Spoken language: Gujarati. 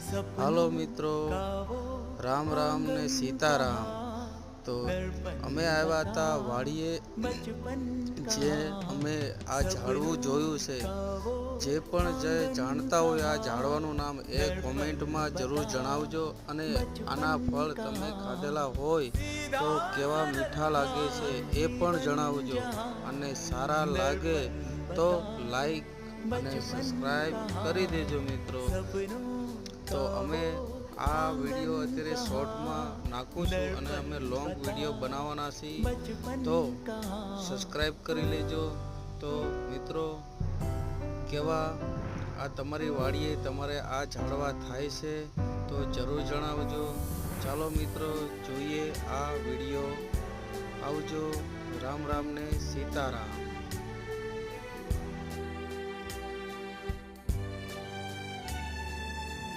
હાલો મિત્રો, રામ રામ ને સીતારામ। તો અમે આવ્યા હતા વાડીએ, જે અમે આ ઝાડવું જોયું છે। જે પણ જે જાણતા હોય આ ઝાડવાનું નામ એ કોમેન્ટમાં જરૂર જણાવજો। અને આના ફળ તમે ખાધેલા હોય તો કેવા મીઠા લાગે છે એ પણ જણાવજો। અને સારા લાગે તો લાઈક અને સબસ્ક્રાઈબ કરી દેજો મિત્રો। તો અમે આ વિડીયો અત્યારે શોર્ટમાં નાખું છું અને અમે લોંગ વિડીયો બનાવવાના છીએ, તો સબસ્ક્રાઈબ કરી લેજો। તો મિત્રો, કેવા આ તમારી વાડીએ તમારે આ ઝાડવા થાય છે તો જરૂર જણાવજો। ચાલો મિત્રો, જોઈએ આ વિડીયો। આવજો, રામ રામ ને સીતારામ।